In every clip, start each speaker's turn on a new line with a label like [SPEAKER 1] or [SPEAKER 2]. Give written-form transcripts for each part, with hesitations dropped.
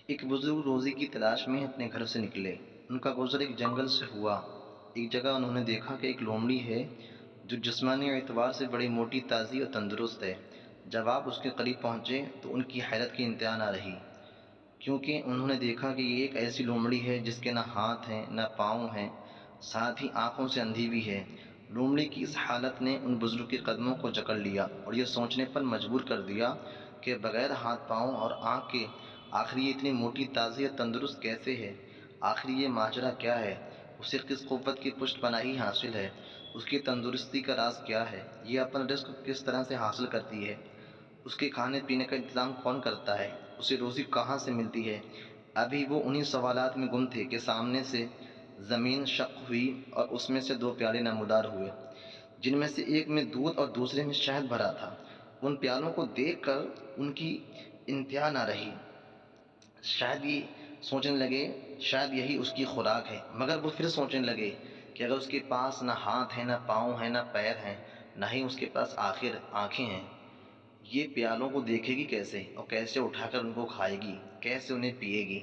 [SPEAKER 1] ایک بزرگ روزی کی تلاش میں اپنے گھر سے نکلے۔ ان کا گزر ایک جنگل سے ہوا۔ ایک جگہ انہوں نے دیکھا کہ ایک لومڑی ہے جو جسمانی اعتبار سے بڑی موٹی تازی اور تندرست ہے۔ جب آپ اس کے قریب پہنچے تو ان کی حیرت کی انتہا نہ رہی، کیونکہ انہوں نے دیکھا کہ یہ ایک ایسی لومڑی ہے جس کے نہ ہاتھ ہیں نہ پاؤں ہیں، ساتھ ہی آنکھوں سے اندھی بھی ہے۔ لومڑی کی اس حالت نے ان بزرگ کے قدموں کو جکڑ لیا اور یہ سوچنے پر مجبور کر دیا کہ بغیر ہاتھ پاؤں اور آنکھ کے آخر یہ اتنی موٹی تازی اور تندرست کیسے ہے؟ آخر یہ ماجرا کیا ہے؟ اسے کس قوت کی پشت پناہی حاصل ہے؟ اس کی تندرستی کا راز کیا ہے؟ یہ اپنا رزق کس طرح سے حاصل کرتی ہے؟ اس کے کھانے پینے کا انتظام کون کرتا ہے؟ اسے روزی کہاں سے ملتی ہے؟ ابھی وہ انہی سوالات میں گم تھے کہ سامنے سے زمین شق ہوئی اور اس میں سے دو پیالے نمودار ہوئے، جن میں سے ایک میں دودھ اور دوسرے میں شہد بھرا تھا۔ ان پیالوں کو دیکھ کر ان کی انتہا نہ رہی۔ شاید یہ سوچنے لگے شاید یہی اس کی خوراک ہے، مگر وہ پھر سوچنے لگے کہ اگر اس کے پاس نہ ہاتھ ہیں نہ پاؤں ہیں نہ پیر ہیں، نہ ہی اس کے پاس آخر آنکھیں ہیں، یہ پیالوں کو دیکھے گی کیسے اور کیسے اٹھا کر ان کو کھائے گی، کیسے انہیں پیے گی؟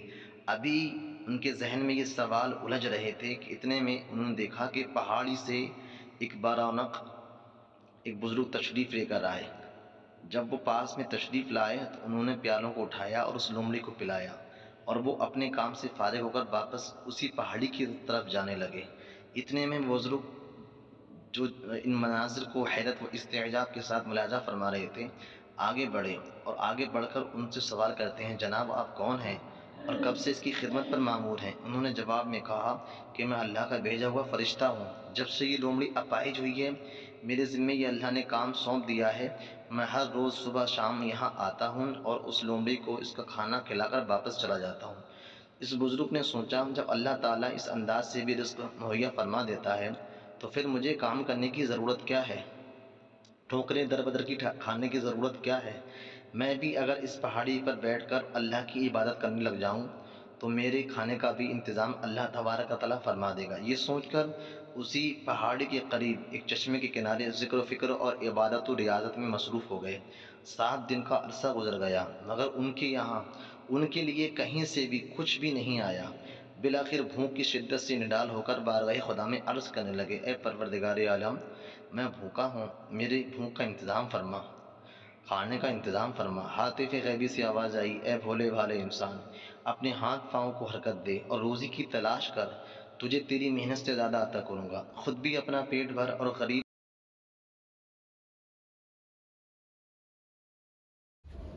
[SPEAKER 1] ابھی ان کے ذہن میں یہ سوال الجھ رہے تھے کہ اتنے میں انہوں نے دیکھا کہ پہاڑی سے ایک بارونق ایک بزرگ تشریف لے کر آئے۔ جب وہ پاس میں تشریف لائے تو انہوں نے پیالوں کو اٹھایا اور اس لومڑی کو پلایا، اور وہ اپنے کام سے فارغ ہو کر واپس اسی پہاڑی کی طرف جانے لگے۔ اتنے میں بزرگ جو ان مناظر کو حیرت و استعجاب کے ساتھ ملاحظہ فرما رہے تھے آگے بڑھے اور آگے بڑھ کر ان سے سوال کرتے ہیں، جناب آپ کون ہیں اور کب سے اس کی خدمت پر مامور ہیں؟ انہوں نے جواب میں کہا کہ میں اللہ کا بھیجا ہوا فرشتہ ہوں۔ جب سے یہ لومڑی اپاہج ہوئی ہے میرے ذمے یہ اللہ نے کام سونپ دیا ہے۔ میں ہر روز صبح شام یہاں آتا ہوں اور اس لومڑی کو اس کا کھانا کھلا کر واپس چلا جاتا ہوں۔ اس بزرگ نے سوچا جب اللہ تعالیٰ اس انداز سے بھی رزق مہیا فرما دیتا ہے تو پھر مجھے کام کرنے کی ضرورت کیا ہے؟ ٹھوکریں در بدر کی کھانے کی ضرورت کیا ہے؟ میں بھی اگر اس پہاڑی پر بیٹھ کر اللہ کی عبادت کرنے لگ جاؤں تو میرے کھانے کا بھی انتظام اللہ تبارک و تعالیٰ فرما دے گا۔ یہ سوچ کر اسی پہاڑی کے قریب ایک چشمے کے کنارے ذکر و فکر اور عبادت و ریاضت میں مصروف ہو گئے۔ 7 دن کا عرصہ گزر گیا مگر ان کے یہاں ان کے لیے کہیں سے بھی کچھ بھی نہیں آیا۔ بالآخر بھوک کی شدت سے نڈال ہو کر بارگاہ خدا میں عرض کرنے لگے، اے پروردگار عالم، میں بھوکا ہوں، میری بھوک کا انتظام فرما، کھانے کا انتظام فرما۔ ہاتف غیبی سے آواز آئی، اے بھولے بھالے انسان، اپنے ہاتھ پاؤں کو حرکت دے اور روزی کی تلاش کر، تجھے تیری محنت سے زیادہ عطا کروں گا۔ خود بھی اپنا پیٹ بھر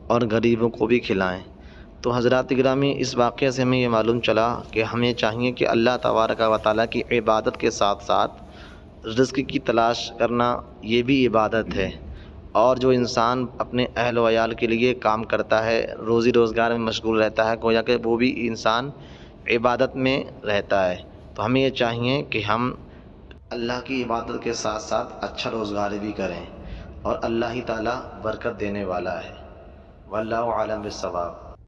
[SPEAKER 1] اور غریبوں کو بھی کھلائیں۔ تو حضرات گرامی، اس واقعے سے ہمیں یہ معلوم چلا کہ ہمیں چاہیے کہ اللہ تبارک و تعالیٰ کی عبادت کے ساتھ ساتھ رزق کی تلاش کرنا یہ بھی عبادت ہے، اور جو انسان اپنے اہل و عیال کے لیے کام کرتا ہے، روزی روزگار میں مشغول رہتا ہے، گویا کہ وہ بھی انسان عبادت میں رہتا ہے۔ تو ہمیں یہ چاہیے کہ ہم اللہ کی عبادت کے ساتھ ساتھ اچھا روزگار بھی کریں، اور اللہ ہی تعالیٰ برکت دینے والا ہے۔ واللہ عالم بالصواب۔